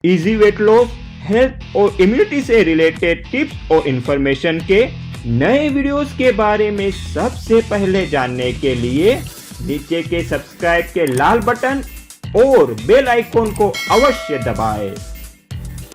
Easy weight loss, health और immunity से related tips और इंफॉर्मेशन के नए वीडियोस के बारे में सबसे पहले जानने के लिए नीचे के सब्सक्राइब के लाल बटन और बेल आइकॉन को अवश्य दबाएं।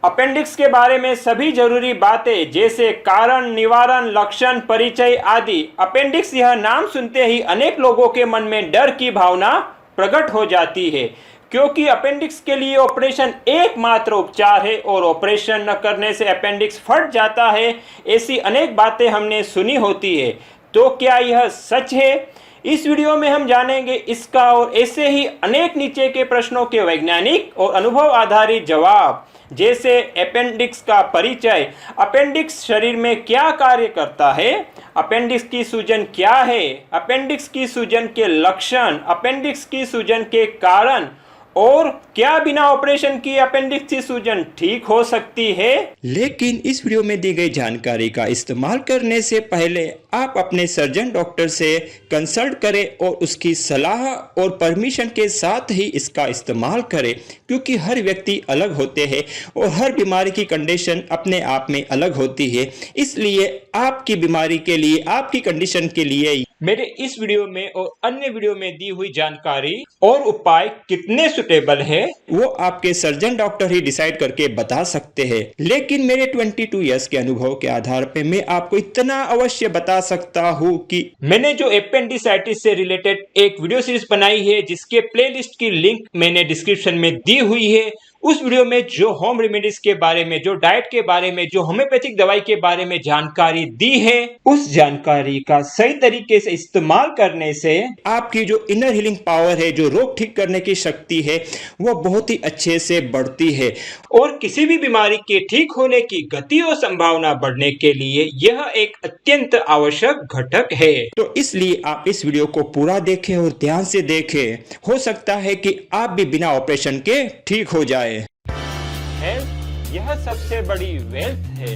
अपेंडिक्स के बारे में सभी जरूरी बातें जैसे कारण, निवारण, लक्षण, परिचय आदि। अपेंडिक्स यह नाम सुनते ही अनेक लोगों के मन में डर की भावना प्रकट हो जाती है, क्योंकि अपेंडिक्स के लिए ऑपरेशन एकमात्र उपचार है और ऑपरेशन न करने से अपेंडिक्स फट जाता है। ऐसी अनेक बातें हमने सुनी होती है, तो क्या यह सच है? इस वीडियो में हम जानेंगे इसका और ऐसे ही अनेक नीचे के प्रश्नों के वैज्ञानिक और अनुभव आधारित जवाब, जैसे अपेंडिक्स का परिचय, अपेंडिक्स शरीर में क्या कार्य करता है, अपेंडिक्स की सूजन क्या है, अपेंडिक्स की सूजन के लक्षण, अपेंडिक्स की सूजन के कारण और क्या बिना ऑपरेशन की अपेंडिक्स की सूजन ठीक हो सकती है। लेकिन इस वीडियो में दी गई जानकारी का इस्तेमाल करने से पहले आप अपने सर्जन डॉक्टर से कंसल्ट करें और उसकी सलाह और परमिशन के साथ ही इसका इस्तेमाल करें, क्योंकि हर व्यक्ति अलग होते हैं और हर बीमारी की कंडीशन अपने आप में अलग होती है। इसलिए आपकी बीमारी के लिए, आपकी कंडीशन के लिए मेरे इस वीडियो में और अन्य वीडियो में दी हुई जानकारी और उपाय कितने सुटेबल है वो आपके सर्जन डॉक्टर ही डिसाइड करके बता सकते हैं। लेकिन मेरे 22 इयर्स के अनुभव के आधार पे मैं आपको इतना अवश्य बता सकता हूँ कि मैंने जो एपेंडिसाइटिस से रिलेटेड एक वीडियो सीरीज बनाई है, जिसके प्लेलिस्ट की लिंक मैंने डिस्क्रिप्शन में दी हुई है, उस वीडियो में जो होम रेमेडीज के बारे में, जो डाइट के बारे में, जो होम्योपैथिक दवाई के बारे में जानकारी दी है, उस जानकारी का सही तरीके से इस्तेमाल करने से आपकी जो इनर हीलिंग पावर है, जो रोग ठीक करने की शक्ति है, वो बहुत ही अच्छे से बढ़ती है और किसी भी बीमारी के ठीक होने की गति और संभावना बढ़ने के लिए यह एक अत्यंत आवश्यक घटक है। तो इसलिए आप इस वीडियो को पूरा देखें और ध्यान से देखें। हो सकता है कि आप भी बिना ऑपरेशन के ठीक हो जाए। हेल्थ यह सबसे बड़ी वेल्थ है।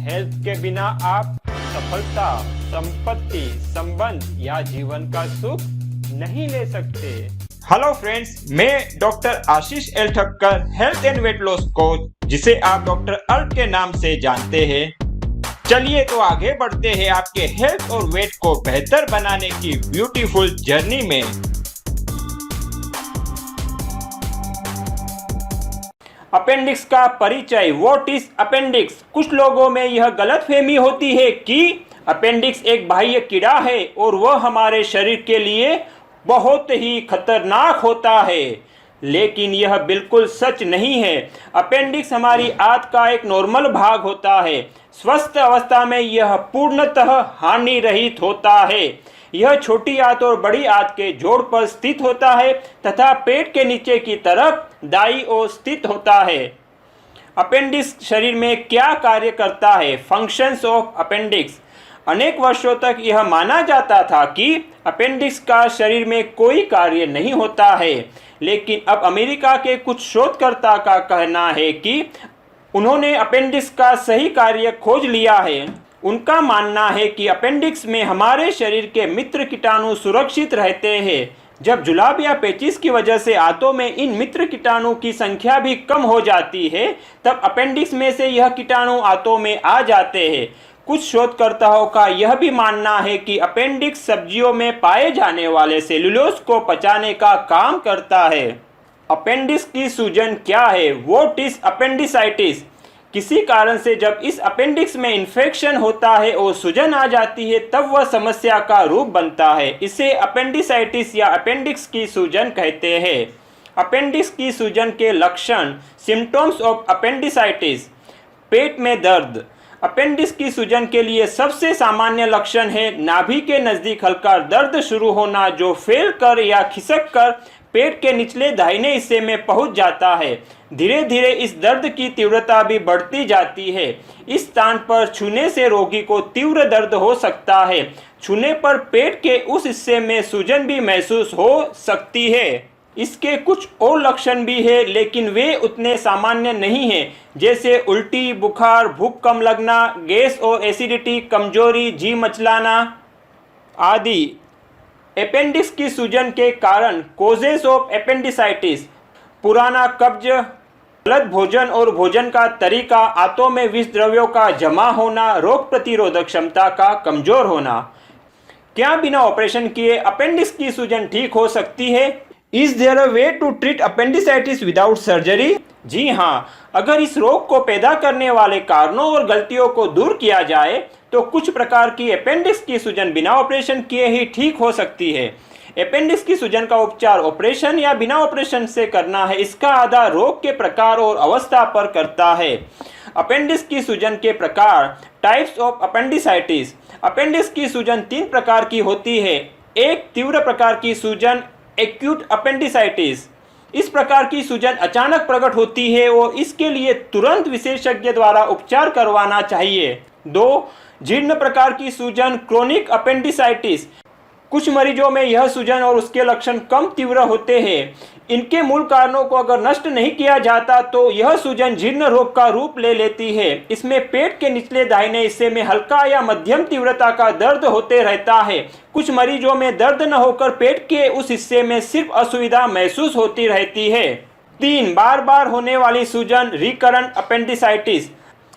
हेल्थ के बिना आप सफलता, संपत्ति, संबंध या जीवन का सुख नहीं ले सकते। हेलो फ्रेंड्स, मैं doctor Ashish L Thakkar, health and weight loss coach, जिसे आप डॉक्टर अल्ट के नाम से जानते हैं। चलिए तो आगे बढ़ते हैं आपके हेल्थ और वेट को बेहतर बनाने की ब्यूटीफुल जर्नी में। अपेंडिक्स का परिचय, व्हाट इज अपेंडिक्स? कुछ लोगों में यह गलतफहमी होती है कि अपेंडिक्स एक बाह्य कीड़ा है और वह हमारे शरीर के लिए बहुत ही खतरनाक होता है, लेकिन यह बिल्कुल सच नहीं है। अपेंडिक्स हमारी आंत का एक नॉर्मल भाग होता है। स्वस्थ अवस्था में यह पूर्णतः हानि रहित होता है। यह छोटी आंत और बड़ी आंत के जोड़ पर स्थित होता है तथा पेट के नीचे की तरफ दाईं ओर स्थित होता है। अपेंडिक्स शरीर में क्या कार्य करता है? Functions of appendix. अनेक वर्षों तक यह माना जाता था कि अपेंडिक्स का शरीर में कोई कार्य नहीं होता है, लेकिन अब अमेरिका के कुछ शोधकर्ता का कहना है कि उन्होंने अपेंडिक्स का सही कार्य खोज लिया है। उनका मानना है कि अपेंडिक्स में हमारे शरीर के मित्र कीटाणु सुरक्षित रहते हैं। जब जुलाब या पेचिश की वजह से आंतों में इन मित्र कीटाणु की संख्या भी कम हो जाती है, तब अपेंडिक्स में से यह कीटाणु आंतों में आ जाते हैं। कुछ शोधकर्ताओं का यह भी मानना है कि अपेंडिक्स सब्जियों में पाए जाने वाले सेलुलोज को पचाने का काम करता है। अपेंडिक्स की सूजन क्या है? What is appendicitis? किसी कारण से जब इस अपेंडिक्स में इन्फेक्शन होता है और सूजन आ जाती है, तब वह समस्या का रूप बनता है। इसे अपेंडिसाइटिस या अपेंडिक्स की सूजन कहते हैं। अपेंडिक्स की सूजन के लक्षण, सिम्टम्स ऑफ अपेंडिसाइटिस। पेट में दर्द। अपेंडिक्स की सूजन के लिए सबसे सामान्य लक्षण है नाभि के नजदीक हल्का दर्द शुरू होना, जो फैल कर या खिसक कर पेट के निचले दाहिने हिस्से में पहुंच जाता है। धीरे धीरे इस दर्द की तीव्रता भी बढ़ती जाती है। इस स्थान पर छूने से रोगी को तीव्र दर्द हो सकता है। छूने पर पेट के उस हिस्से में सूजन भी महसूस हो सकती है। इसके कुछ और लक्षण भी है, लेकिन वे उतने सामान्य नहीं हैं, जैसे उल्टी, बुखार, भूख कम लगना, गैस और एसिडिटी, कमजोरी, जी मचलाना आदि। अपेंडिक्स की सूजन के कारण, कोजेस ऑफ अपेंडिसाइटिस। पुराना कब्ज, गलत भोजन और भोजन का तरीका, आंतों में विष द्रव्यों का जमा होना, रोग प्रतिरोधक क्षमता का कमजोर होना। क्या बिना ऑपरेशन किए अपेंडिक्स की सूजन ठीक हो सकती है? Is there a way to treat appendicitis without surgery? जी हाँ, अगर इस रोग को पैदा करने वाले कारणों और गलतियों को दूर किया जाए तो कुछ प्रकार की अपेंडिक्स की सूजन बिना ऑपरेशन किए ही ठीक हो सकती है। अपेंडिक्स की सूजन का उपचार ऑपरेशन या बिना ऑपरेशन से करना है, इसका आधार रोग के प्रकार और अवस्था पर करता है। अपेंडिक्स की सूजन के प्रकार, टाइप्स ऑफ अपेंडिसाइटिस। अपेंडिक्स की सूजन 3 प्रकार की होती है। एक, तीव्र प्रकार की सूजन, एक्यूट अपेंडिसाइटिस। इस प्रकार की सूजन अचानक प्रकट होती है और इसके लिए तुरंत विशेषज्ञ द्वारा उपचार करवाना चाहिए। 2, जीर्ण प्रकार की सूजन, क्रोनिक अपेंडिसाइटिस। कुछ मरीजों में यह सूजन और उसके लक्षण कम तीव्र होते हैं। इनके मूल कारणों को अगर नष्ट नहीं किया जाता तो यह सूजन जीर्ण रोग का रूप ले लेती है। इसमें पेट के निचले दाहिने हिस्से में हल्का या मध्यम तीव्रता का दर्द होते रहता है। कुछ मरीजों में दर्द न होकर पेट के उस हिस्से में सिर्फ असुविधा महसूस होती रहती है। 3, बार बार होने वाली सूजन, रिकरेंट अपेंडिसाइटिस।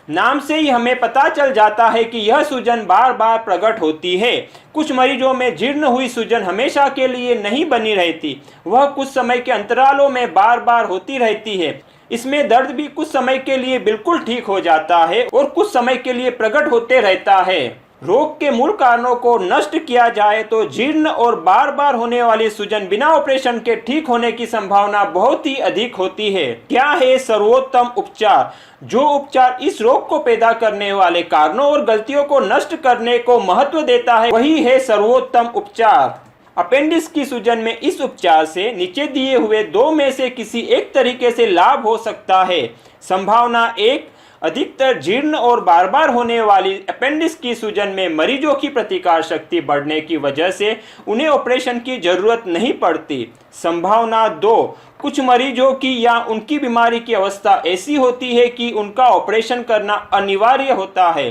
नाम से ही हमें पता चल जाता है कि यह सूजन बार बार प्रकट होती है। कुछ मरीजों में जीर्ण हुई सूजन हमेशा के लिए नहीं बनी रहती, वह कुछ समय के अंतरालों में बार बार होती रहती है। इसमें दर्द भी कुछ समय के लिए बिल्कुल ठीक हो जाता है और कुछ समय के लिए प्रकट होते रहता है। रोग के मूल कारणों को नष्ट किया जाए तो जीर्ण और बार बार होने वाली सूजन बिना ऑपरेशन के ठीक होने की संभावना बहुत ही अधिक होती है। क्या है सर्वोत्तम उपचार? जो उपचार इस रोग को पैदा करने वाले कारणों और गलतियों को नष्ट करने को महत्व देता है, वही है सर्वोत्तम उपचार। अपेंडिक्स की सूजन में इस उपचार से नीचे दिए हुए 2 में से किसी एक तरीके से लाभ हो सकता है। संभावना 1, अधिकतर जीर्ण और बार बार होने वाली अपेंडिक्स की सूजन में मरीजों की प्रतिकार शक्ति बढ़ने की वजह से उन्हें ऑपरेशन की जरूरत नहीं पड़ती। संभावना 2, कुछ मरीजों की या उनकी बीमारी की अवस्था ऐसी होती है कि उनका ऑपरेशन करना अनिवार्य होता है।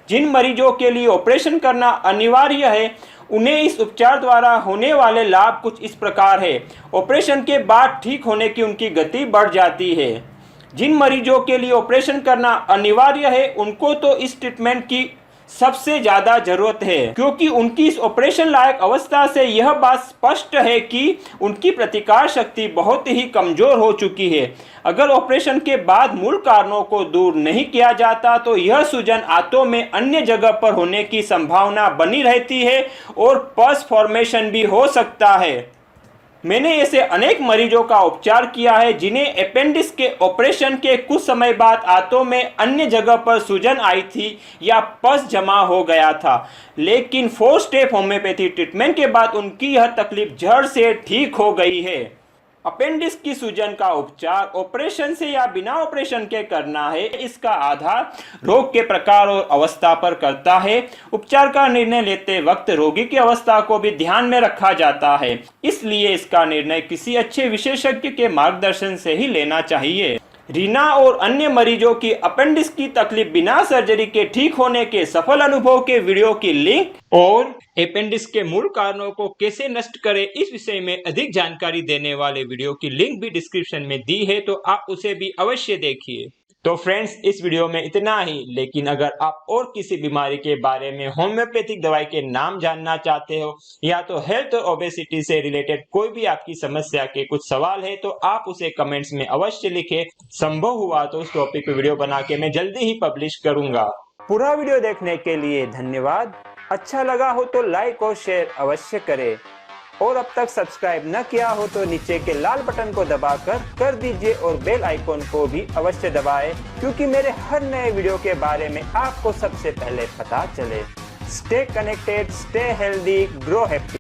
जिन मरीजों के लिए ऑपरेशन करना अनिवार्य है उन्हें इस उपचार द्वारा होने वाले लाभ कुछ इस प्रकार है। ऑपरेशन के बाद ठीक होने की उनकी गति बढ़ जाती है। जिन मरीजों के लिए ऑपरेशन करना अनिवार्य है उनको तो इस ट्रीटमेंट की सबसे ज्यादा जरूरत है, क्योंकि उनकी इस ऑपरेशन लायक अवस्था से यह बात स्पष्ट है कि उनकी प्रतिकार शक्ति बहुत ही कमजोर हो चुकी है। अगर ऑपरेशन के बाद मूल कारणों को दूर नहीं किया जाता तो यह सूजन आंतों में अन्य जगह पर होने की संभावना बनी रहती है और पस फॉर्मेशन भी हो सकता है। मैंने ऐसे अनेक मरीजों का उपचार किया है जिन्हें अपेंडिक्स के ऑपरेशन के कुछ समय बाद आंतों में अन्य जगह पर सूजन आई थी या पस जमा हो गया था, लेकिन 4 स्टेप होम्योपैथी ट्रीटमेंट के बाद उनकी यह तकलीफ जड़ से ठीक हो गई है। अपेंडिक्स की सूजन का उपचार ऑपरेशन से या बिना ऑपरेशन के करना है, इसका आधार रोग के प्रकार और अवस्था पर करता है। उपचार का निर्णय लेते वक्त रोगी की अवस्था को भी ध्यान में रखा जाता है, इसलिए इसका निर्णय किसी अच्छे विशेषज्ञ के मार्गदर्शन से ही लेना चाहिए। रीना और अन्य मरीजों की अपेंडिक्स की तकलीफ बिना सर्जरी के ठीक होने के सफल अनुभव के वीडियो की लिंक और अपेंडिक्स के मूल कारणों को कैसे नष्ट करें इस विषय में अधिक जानकारी देने वाले वीडियो की लिंक भी डिस्क्रिप्शन में दी है, तो आप उसे भी अवश्य देखिए। तो फ्रेंड्स, इस वीडियो में इतना ही, लेकिन अगर आप और किसी बीमारी के बारे में होम्योपैथिक दवाई के नाम जानना चाहते हो या तो हेल्थ और ओबेसिटी से रिलेटेड कोई भी आपकी समस्या के कुछ सवाल है तो आप उसे कमेंट्स में अवश्य लिखें। संभव हुआ तो उस टॉपिक पे वीडियो बना के मैं जल्दी ही पब्लिश करूंगा। पूरा वीडियो देखने के लिए धन्यवाद। अच्छा लगा हो तो लाइक और शेयर अवश्य करें और अब तक सब्सक्राइब न किया हो तो नीचे के लाल बटन को दबाकर कर दीजिए और बेल आइकॉन को भी अवश्य दबाएं, क्योंकि मेरे हर नए वीडियो के बारे में आपको सबसे पहले पता चले। Stay connected, stay healthy, grow happy.